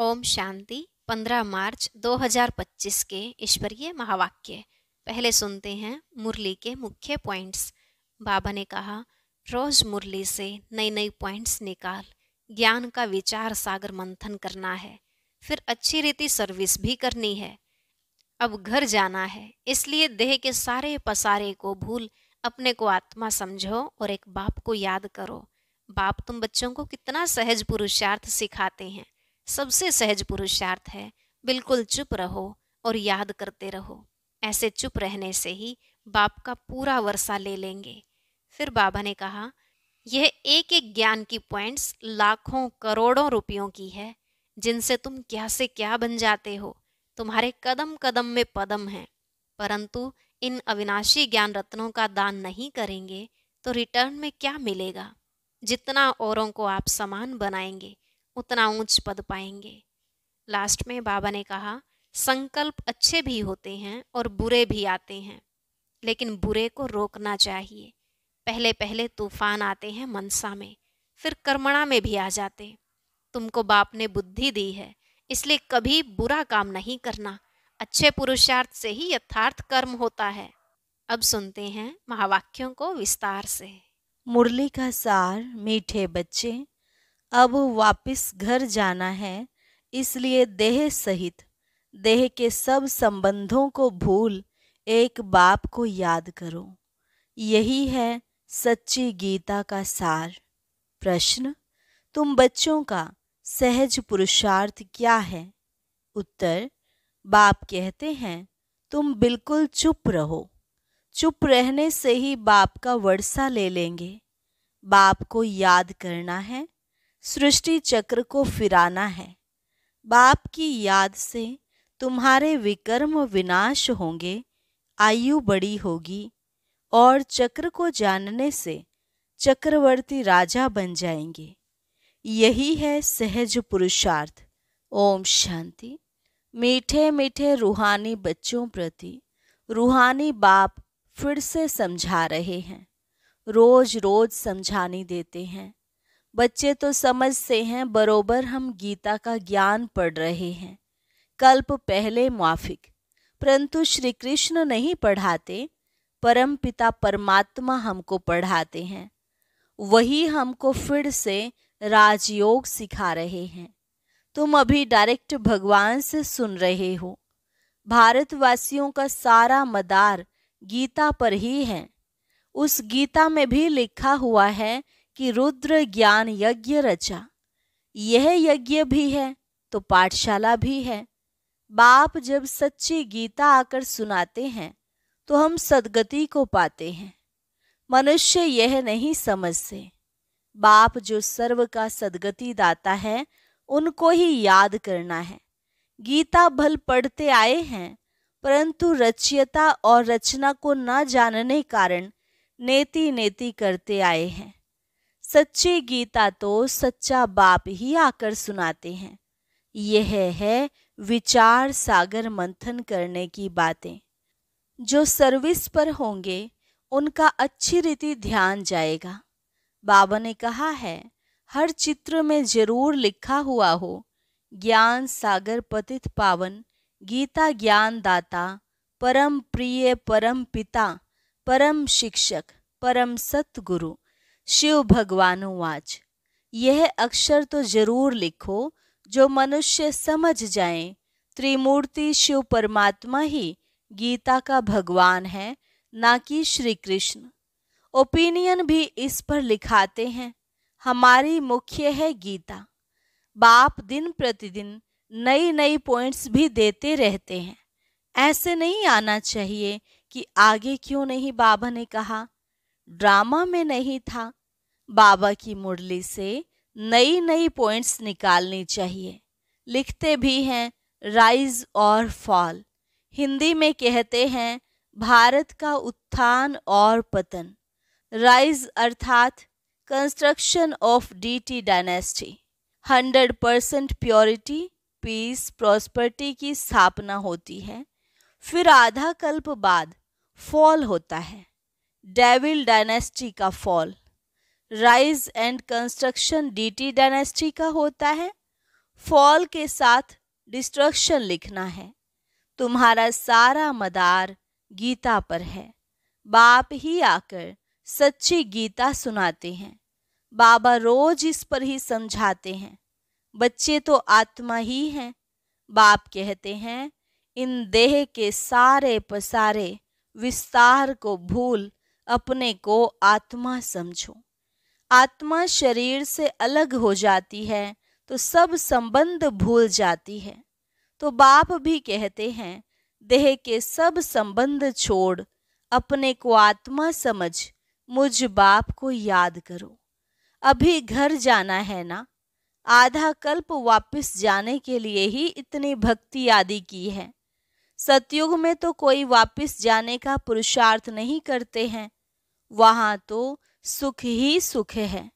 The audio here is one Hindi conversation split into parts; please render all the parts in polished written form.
ओम शांति। 15 मार्च 2025 के ईश्वरीय महावाक्य। पहले सुनते हैं मुरली के मुख्य पॉइंट्स। बाबा ने कहा, रोज मुरली से नई नई पॉइंट्स निकाल, ज्ञान का विचार सागर मंथन करना है, फिर अच्छी रीति सर्विस भी करनी है। अब घर जाना है, इसलिए देह के सारे पसारे को भूल अपने को आत्मा समझो और एक बाप को याद करो। बाप तुम बच्चों को कितना सहज पुरुषार्थ सिखाते हैं। सबसे सहज पुरुषार्थ है बिल्कुल चुप रहो और याद करते रहो। ऐसे चुप रहने से ही बाप का पूरा वर्षा ले लेंगे। फिर बाबा ने कहा, यह एक एक ज्ञान की पॉइंट्स लाखों करोड़ों रुपयों की है, जिनसे तुम क्या से क्या बन जाते हो। तुम्हारे कदम कदम में पदम है, परंतु इन अविनाशी ज्ञान रत्नों का दान नहीं करेंगे तो रिटर्न में क्या मिलेगा। जितना औरों को आप समान बनाएंगे उतना ऊंच पद पाएंगे। लास्ट में बाबा ने कहा, संकल्प अच्छे भी होते हैं और बुरे भी आते हैं, लेकिन बुरे को रोकना चाहिए। पहले पहले तूफान आते हैं मनसा में, फिर कर्मणा में भी आ जाते। तुमको बाप ने बुद्धि दी है, इसलिए कभी बुरा काम नहीं करना। अच्छे पुरुषार्थ से ही यथार्थ कर्म होता है। अब सुनते हैं महावाक्यों को विस्तार से। मुरली का सार। मीठे बच्चे, अब वापस घर जाना है, इसलिए देह सहित देह के सब संबंधों को भूल एक बाप को याद करो। यही है सच्ची गीता का सार। प्रश्न, तुम बच्चों का सहज पुरुषार्थ क्या है? उत्तर, बाप कहते हैं तुम बिल्कुल चुप रहो। चुप रहने से ही बाप का वर्षा ले लेंगे। बाप को याद करना है, सृष्टि चक्र को फिराना है। बाप की याद से तुम्हारे विकर्म विनाश होंगे, आयु बड़ी होगी और चक्र को जानने से चक्रवर्ती राजा बन जाएंगे। यही है सहज पुरुषार्थ। ओम शांति। मीठे मीठे रूहानी बच्चों प्रति रूहानी बाप फिर से समझा रहे हैं। रोज रोज समझानी देते हैं। बच्चे तो समझते हैं, बरोबर हम गीता का ज्ञान पढ़ रहे हैं। कल्प पहले माफिक, परंतु श्री कृष्ण नहीं पढ़ाते, परम पिता परमात्मा हमको पढ़ाते हैं। वही हमको फिर से राजयोग सिखा रहे हैं। तुम अभी डायरेक्ट भगवान से सुन रहे हो। भारतवासियों का सारा मदार गीता पर ही है। उस गीता में भी लिखा हुआ है कि रुद्र ज्ञान यज्ञ रचा। यह यज्ञ भी है तो पाठशाला भी है। बाप जब सच्ची गीता आकर सुनाते हैं तो हम सद्गति को पाते हैं। मनुष्य यह नहीं समझते। बाप जो सर्व का सद्गति दाता है, उनको ही याद करना है। गीता भल पढ़ते आए हैं, परंतु रचयिता और रचना को न जानने कारण नेति नेति करते आए हैं। सच्ची गीता तो सच्चा बाप ही आकर सुनाते हैं। यह है विचार सागर मंथन करने की बातें। जो सर्विस पर होंगे उनका अच्छी रीति ध्यान जाएगा। बाबा ने कहा है, हर चित्र में जरूर लिखा हुआ हो, ज्ञान सागर पतित पावन, गीता ज्ञान दाता, परम प्रिय परम पिता, परम शिक्षक, परम सतगुरु, शिव भगवानुवाच। यह अक्षर तो जरूर लिखो जो मनुष्य समझ जाएं, त्रिमूर्ति शिव परमात्मा ही गीता का भगवान है, ना कि श्री कृष्ण। ओपिनियन भी इस पर लिखाते हैं। हमारी मुख्य है गीता। बाप दिन प्रतिदिन नई नई पॉइंट्स भी देते रहते हैं। ऐसे नहीं आना चाहिए कि आगे क्यों नहीं बाबा ने कहा। ड्रामा में नहीं था। बाबा की मुरली से नई नई पॉइंट्स निकालनी चाहिए। लिखते भी हैं राइज और फॉल। हिंदी में कहते हैं भारत का उत्थान और पतन। राइज अर्थात construction of deity dynasty. 100% purity, peace, prosperity की स्थापना होती है। फिर आधा कल्प बाद फॉल होता है, डेविल डायनेस्टी का fall. Rise and construction deity dynasty का होता है। फॉल के साथ डिस्ट्रक्शन लिखना है। तुम्हारा सारा मदार गीता पर है। बाप ही आकर सच्ची गीता सुनाते हैं। बाबा रोज इस पर ही समझाते हैं। बच्चे तो आत्मा ही हैं। बाप कहते हैं, इन देह के सारे पसारे विस्तार को भूल अपने को आत्मा समझो। आत्मा शरीर से अलग हो जाती है तो सब संबंध भूल जाती है। तो बाप भी कहते हैं, देह के सब संबंध छोड़ अपने को आत्मा समझ मुझ बाप को याद करो। अभी घर जाना है ना। आधा कल्प वापस जाने के लिए ही इतनी भक्ति आदि की है। सतयुग में तो कोई वापस जाने का पुरुषार्थ नहीं करते हैं। वहां तो सुख ही सुख है।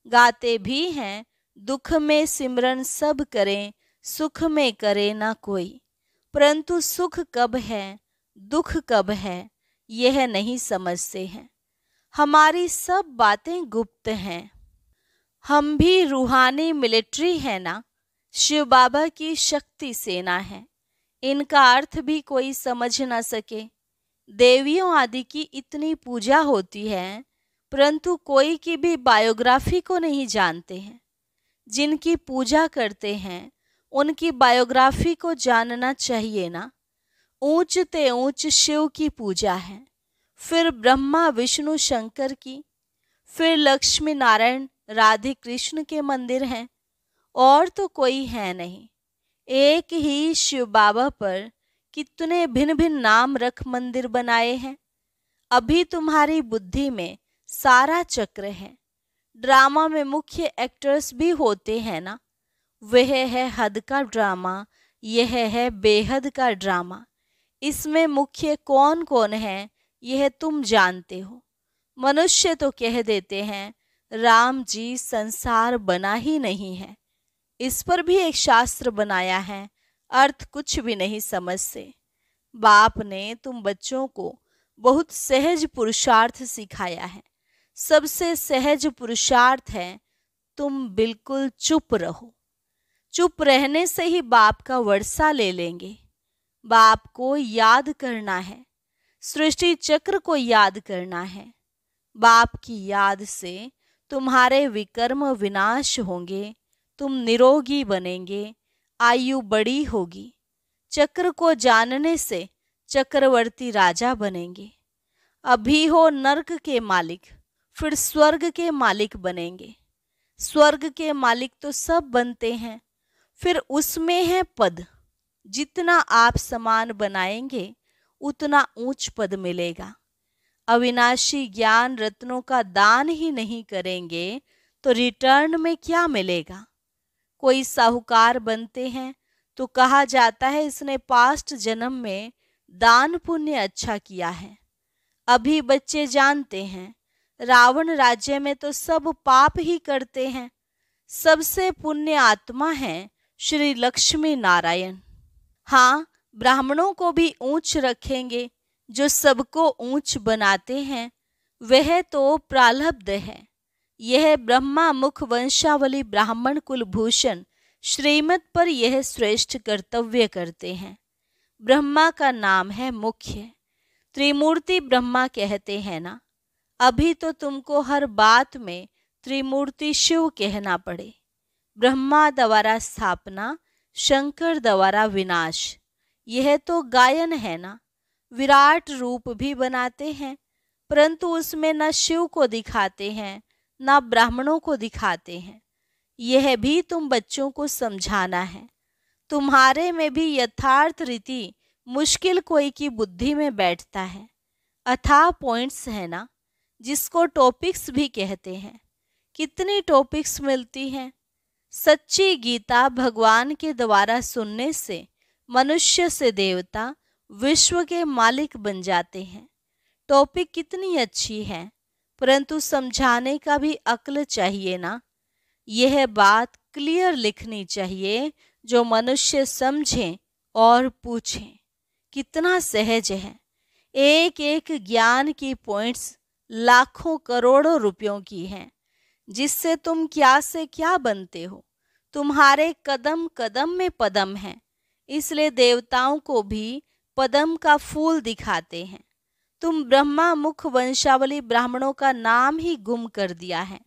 गाते भी हैं, दुख में सिमरन सब करें, सुख में करे ना कोई। परंतु सुख कब है, दुख कब है, यह नहीं समझते हैं। हमारी सब बातें गुप्त हैं। हम भी रूहानी मिलिट्री है ना। शिव बाबा की शक्ति सेना है। इनका अर्थ भी कोई समझ ना सके। देवियों आदि की इतनी पूजा होती है, परंतु कोई की भी बायोग्राफी को नहीं जानते हैं। जिनकी पूजा करते हैं उनकी बायोग्राफी को जानना चाहिए ना। ऊंच ते ऊंच शिव की पूजा है, फिर ब्रह्मा विष्णु शंकर की, फिर लक्ष्मी नारायण राधे कृष्ण के मंदिर हैं, और तो कोई है नहीं। एक ही शिव बाबा पर कितने भिन्न भिन्न नाम रख मंदिर बनाए हैं। अभी तुम्हारी बुद्धि में सारा चक्र है। ड्रामा में मुख्य एक्टर्स भी होते हैं ना। वह है हद का ड्रामा, यह है बेहद का ड्रामा। इसमें मुख्य कौन कौन है यह तुम जानते हो। मनुष्य तो कह देते हैं, राम जी संसार बना ही नहीं है। इस पर भी एक शास्त्र बनाया है, अर्थ कुछ भी नहीं समझते। बाप ने तुम बच्चों को बहुत सहज पुरुषार्थ सिखाया है। सबसे सहज पुरुषार्थ है, तुम बिल्कुल चुप रहो। चुप रहने से ही बाप का वर्षा ले लेंगे। बाप को याद करना है, सृष्टि चक्र को याद करना है। बाप की याद से तुम्हारे विकर्म विनाश होंगे, तुम निरोगी बनेंगे, आयु बड़ी होगी। चक्र को जानने से चक्रवर्ती राजा बनेंगे। अभी हो नर्क के मालिक, फिर स्वर्ग के मालिक बनेंगे। स्वर्ग के मालिक तो सब बनते हैं, फिर उसमें है पद। जितना आप समान बनाएंगे उतना ऊंच पद मिलेगा। अविनाशी ज्ञान रत्नों का दान ही नहीं करेंगे तो रिटर्न में क्या मिलेगा। कोई साहूकार बनते हैं तो कहा जाता है इसने पास्ट जन्म में दान पुण्य अच्छा किया है। अभी बच्चे जानते हैं, रावण राज्य में तो सब पाप ही करते हैं। सबसे पुण्य आत्मा है श्री लक्ष्मी नारायण। हाँ, ब्राह्मणों को भी ऊंच रखेंगे। जो सबको ऊंच बनाते हैं वह तो प्रालब्ध है। यह ब्रह्मा मुख वंशावली ब्राह्मण कुलभूषण श्रीमत पर यह श्रेष्ठ कर्तव्य करते हैं। ब्रह्मा का नाम है मुख्य। त्रिमूर्ति ब्रह्मा कहते हैं ना। अभी तो तुमको हर बात में त्रिमूर्ति शिव कहना पड़े। ब्रह्मा द्वारा स्थापना, शंकर द्वारा विनाश, यह तो गायन है ना। विराट रूप भी बनाते हैं, परंतु उसमें न शिव को दिखाते हैं न ब्राह्मणों को दिखाते हैं। यह भी तुम बच्चों को समझाना है। तुम्हारे में भी यथार्थ रीति मुश्किल कोई की बुद्धि में बैठता है। अथाह पॉइंट्स है ना, जिसको टॉपिक्स भी कहते हैं। कितनी टॉपिक्स मिलती हैं। सच्ची गीता भगवान के द्वारा सुनने से मनुष्य से देवता, विश्व के मालिक बन जाते हैं। टॉपिक कितनी अच्छी है, परंतु समझाने का भी अक्ल चाहिए ना। यह बात क्लियर लिखनी चाहिए जो मनुष्य समझें और पूछें। कितना सहज है। एक एक ज्ञान की पॉइंट्स लाखों करोड़ों रुपयों की हैं, जिससे तुम क्या से क्या बनते हो। तुम्हारे कदम कदम में पदम है, इसलिए देवताओं को भी पदम का फूल दिखाते हैं। तुम ब्रह्मा मुख वंशावली ब्राह्मणों का नाम ही गुम कर दिया है।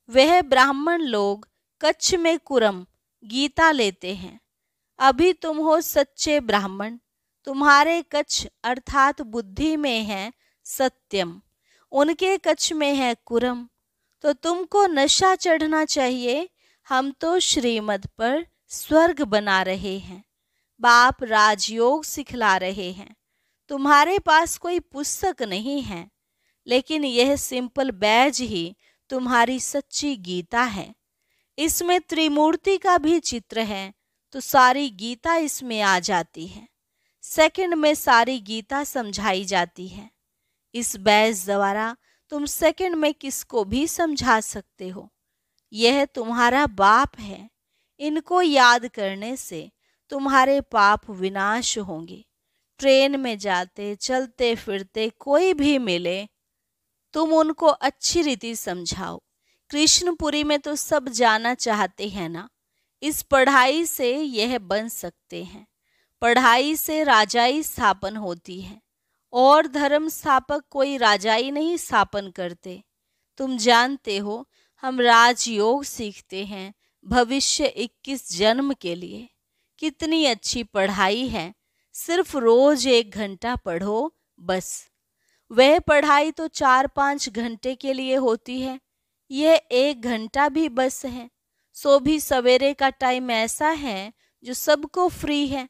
वह ब्राह्मण लोग कच्छ में कुरम गीता लेते हैं। अभी तुम हो सच्चे ब्राह्मण। तुम्हारे कच्छ अर्थात बुद्धि में है सत्यम, उनके कच्छ में है कुरम। तो तुमको नशा चढ़ना चाहिए। हम तो श्रीमत पर स्वर्ग बना रहे हैं, बाप राजयोग सिखला रहे हैं। तुम्हारे पास कोई पुस्तक नहीं है, लेकिन यह सिंपल बैज ही तुम्हारी सच्ची गीता है। इसमें त्रिमूर्ति का भी चित्र है, तो सारी गीता इसमें आ जाती है। सेकंड में सारी गीता समझाई जाती है। इस बैज द्वारा तुम सेकंड में किसको भी समझा सकते हो। यह तुम्हारा बाप है। इनको याद करने से तुम्हारे पाप विनाश होंगे। ट्रेन में जाते चलते फिरते कोई भी मिले, तुम उनको अच्छी रीति समझाओ। कृष्णपुरी में तो सब जाना चाहते हैं ना। इस पढ़ाई से यह बन सकते हैं। पढ़ाई से राजाई स्थापन होती है, और धर्म स्थापक कोई राजाई नहीं स्थापन करते। तुम जानते हो हम राजयोग सीखते हैं भविष्य 21 जन्म के लिए। कितनी अच्छी पढ़ाई है। सिर्फ रोज 1 घंटा पढ़ो बस। वह पढ़ाई तो 4-5 घंटे के लिए होती है, यह 1 घंटा भी बस है। सो भी सवेरे का टाइम ऐसा है जो सबको फ्री है।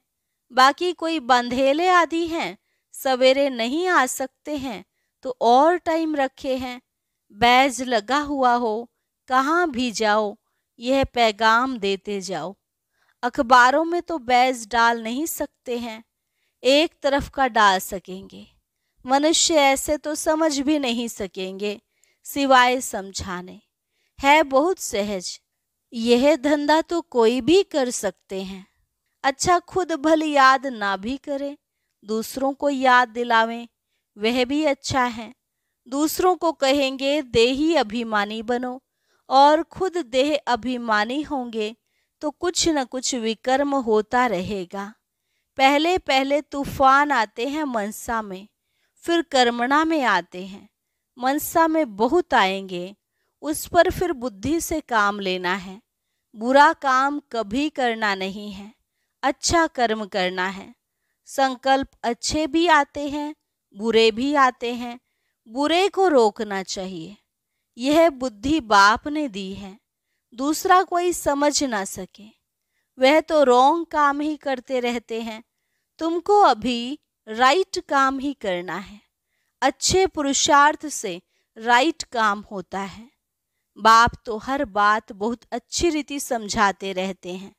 बाकी कोई बंधेले आदि हैं, सवेरे नहीं आ सकते हैं तो और टाइम रखे हैं। बैज लगा हुआ हो, कहाँ भी जाओ यह पैगाम देते जाओ। अखबारों में तो बैज डाल नहीं सकते हैं, एक तरफ का डाल सकेंगे। मनुष्य ऐसे तो समझ भी नहीं सकेंगे, सिवाय समझाने। है बहुत सहज। यह धंधा तो कोई भी कर सकते हैं। अच्छा, खुद भली याद ना भी करे, दूसरों को याद दिलावें, वह भी अच्छा है। दूसरों को कहेंगे देही अभिमानी बनो, और खुद देह अभिमानी होंगे तो कुछ न कुछ विकर्म होता रहेगा। पहले पहले तूफान आते हैं मनसा में, फिर कर्मणा में आते हैं। मनसा में बहुत आएंगे, उस पर फिर बुद्धि से काम लेना है। बुरा काम कभी करना नहीं है, अच्छा कर्म करना है। संकल्प अच्छे भी आते हैं, बुरे भी आते हैं। बुरे को रोकना चाहिए। यह बुद्धि बाप ने दी है, दूसरा कोई समझ ना सके। वह तो रॉन्ग काम ही करते रहते हैं। तुमको अभी राइट काम ही करना है। अच्छे पुरुषार्थ से राइट काम होता है। बाप तो हर बात बहुत अच्छी रीति समझाते रहते हैं।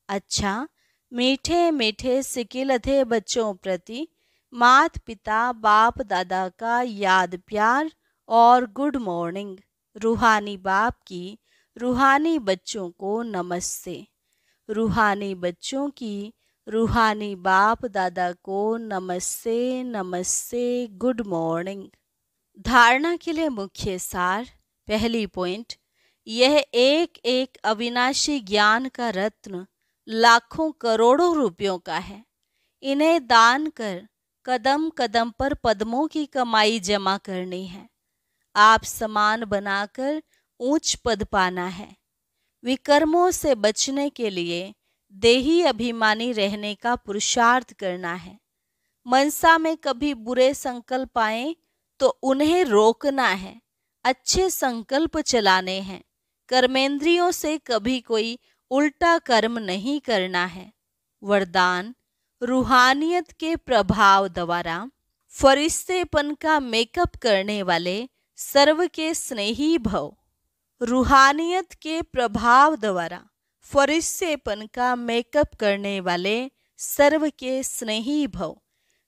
अच्छा, मीठे मीठे सिकिलधे बच्चों प्रति मात पिता बाप दादा का याद प्यार और गुड मॉर्निंग। रूहानी बाप की रूहानी बच्चों को नमस्ते। रूहानी बच्चों की रूहानी बाप दादा को नमस्ते नमस्ते, गुड मॉर्निंग। धारणा के लिए मुख्य सार। पहली पॉइंट, यह एक एक अविनाशी ज्ञान का रत्न लाखों करोड़ों रुपयों का है। इन्हें दान कर कदम कदम पर पद्मों की कमाई जमा करनी है। आप समान बनाकर ऊंच पद पाना है। विकर्मों से बचने के लिए देही अभिमानी रहने का पुरुषार्थ करना है। मनसा में कभी बुरे संकल्प आए तो उन्हें रोकना है, अच्छे संकल्प चलाने हैं। कर्मेंद्रियों से कभी कोई उल्टा कर्म नहीं करना है। वरदान, रूहानियत के प्रभाव द्वारा फरिश्तेपन का मेकअप करने वाले सर्व के स्नेही भव। रूहानियत के प्रभाव द्वारा फरिश्तेपन का मेकअप करने वाले सर्व के स्नेही भव।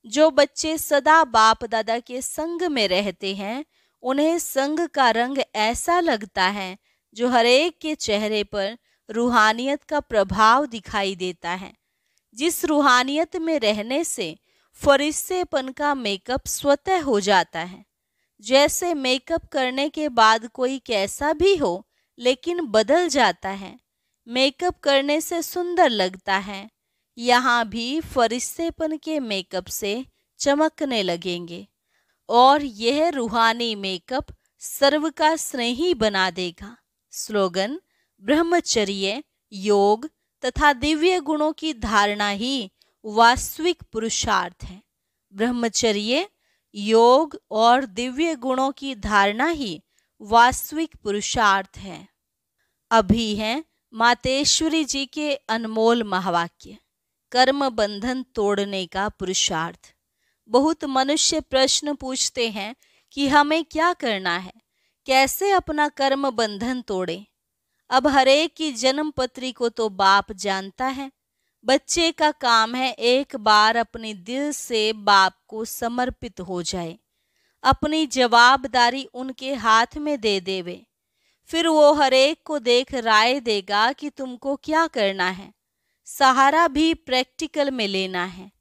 जो बच्चे सदा बाप दादा के संग में रहते हैं, उन्हें संग का रंग ऐसा लगता है जो हरेक के चेहरे पर रूहानियत का प्रभाव दिखाई देता है। जिस रूहानियत में रहने से फरिश्तेपन का मेकअप स्वतः हो जाता है। जैसे मेकअप करने के बाद कोई कैसा भी हो लेकिन बदल जाता है, मेकअप करने से सुंदर लगता है। यहाँ भी फरिश्तेपन के मेकअप से चमकने लगेंगे और यह रूहानी मेकअप सर्व का स्नेही बना देगा। स्लोगन: ब्रह्मचर्य, योग तथा दिव्य गुणों की धारणा ही वास्तविक पुरुषार्थ है। ब्रह्मचर्य, योग और दिव्य गुणों की धारणा ही वास्तविक पुरुषार्थ है। अभी हैं मातेश्वरी जी के अनमोल महावाक्य, कर्म बंधन तोड़ने का पुरुषार्थ। बहुत मनुष्य प्रश्न पूछते हैं कि हमें क्या करना है, कैसे अपना कर्म बंधन तोड़ें। अब हरेक की जन्म पत्री को तो बाप जानता है। बच्चे का काम है एक बार अपने दिल से बाप को समर्पित हो जाए, अपनी जवाबदारी उनके हाथ में दे देवे। फिर वो हरेक को देख राय देगा कि तुमको क्या करना है। सहारा भी प्रैक्टिकल में लेना है,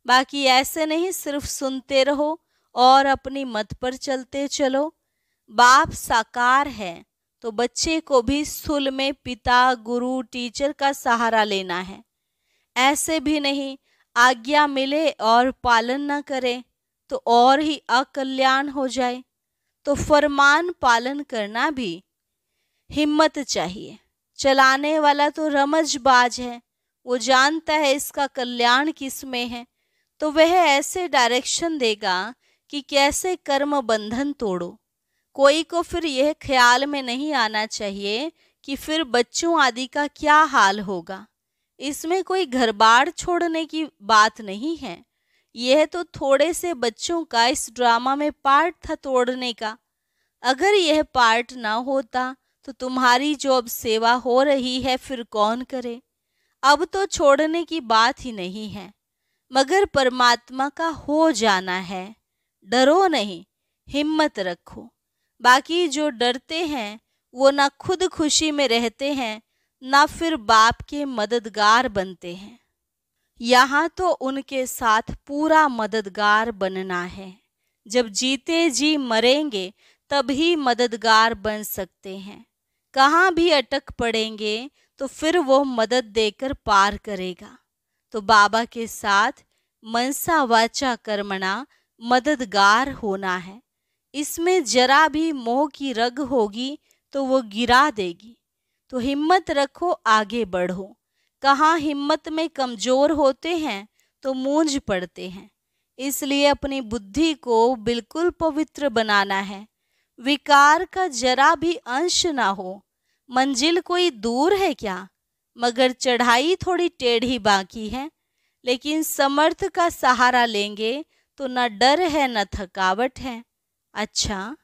बाकी ऐसे नहीं सिर्फ सुनते रहो और अपनी मत पर चलते चलो। बाप साकार है तो बच्चे को भी स्थूल में पिता, गुरु, टीचर का सहारा लेना है। ऐसे भी नहीं आज्ञा मिले और पालन न करे तो और ही अकल्याण हो जाए। तो फरमान पालन करना भी हिम्मत चाहिए। चलाने वाला तो रमजबाज है, वो जानता है इसका कल्याण किस में है, तो वह ऐसे डायरेक्शन देगा कि कैसे कर्म बंधन तोड़ो। कोई को फिर यह ख्याल में नहीं आना चाहिए कि फिर बच्चों आदि का क्या हाल होगा। इसमें कोई घर बार छोड़ने की बात नहीं है। यह तो थोड़े से बच्चों का इस ड्रामा में पार्ट था तोड़ने का। अगर यह पार्ट ना होता तो तुम्हारी जो अब सेवा हो रही है फिर कौन करे। अब तो छोड़ने की बात ही नहीं है, मगर परमात्मा का हो जाना है। डरो नहीं, हिम्मत रखो। बाकी जो डरते हैं वो ना खुद खुशी में रहते हैं, ना फिर बाप के मददगार बनते हैं। यहाँ तो उनके साथ पूरा मददगार बनना है। जब जीते जी मरेंगे तभी मददगार बन सकते हैं। कहाँ भी अटक पड़ेंगे तो फिर वो मदद देकर पार करेगा। तो बाबा के साथ मनसा वाचा कर्मणा मददगार होना है। इसमें जरा भी मोह की रग होगी तो वो गिरा देगी। तो हिम्मत रखो, आगे बढ़ो। कहाँ हिम्मत में कमजोर होते हैं तो मूंझ पड़ते हैं। इसलिए अपनी बुद्धि को बिल्कुल पवित्र बनाना है। विकार का जरा भी अंश ना हो। मंजिल कोई दूर है क्या, मगर चढ़ाई थोड़ी टेढ़ी बाकी है। लेकिन समर्थ का सहारा लेंगे तो न डर है न थकावट है। अच्छा,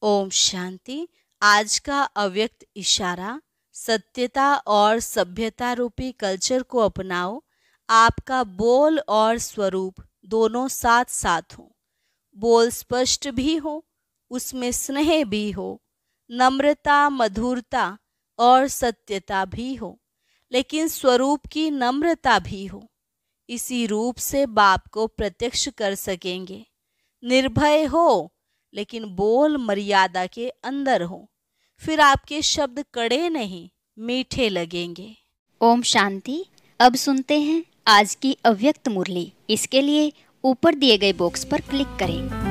ओम शांति। आज का अव्यक्त इशारा: सत्यता और सभ्यता रूपी कल्चर को अपनाओ। आपका बोल और स्वरूप दोनों साथ साथ हो। बोल स्पष्ट भी हो, उसमें स्नेह भी हो, नम्रता, मधुरता और सत्यता भी हो, लेकिन स्वरूप की नम्रता भी हो। इसी रूप से बाप को प्रत्यक्ष कर सकेंगे। निर्भय हो, लेकिन बोल मर्यादा के अंदर हो। फिर आपके शब्द कड़े नहीं, मीठे लगेंगे। ओम शांति। अब सुनते हैं आज की अव्यक्त मुरली। इसके लिए ऊपर दिए गए बॉक्स पर क्लिक करें।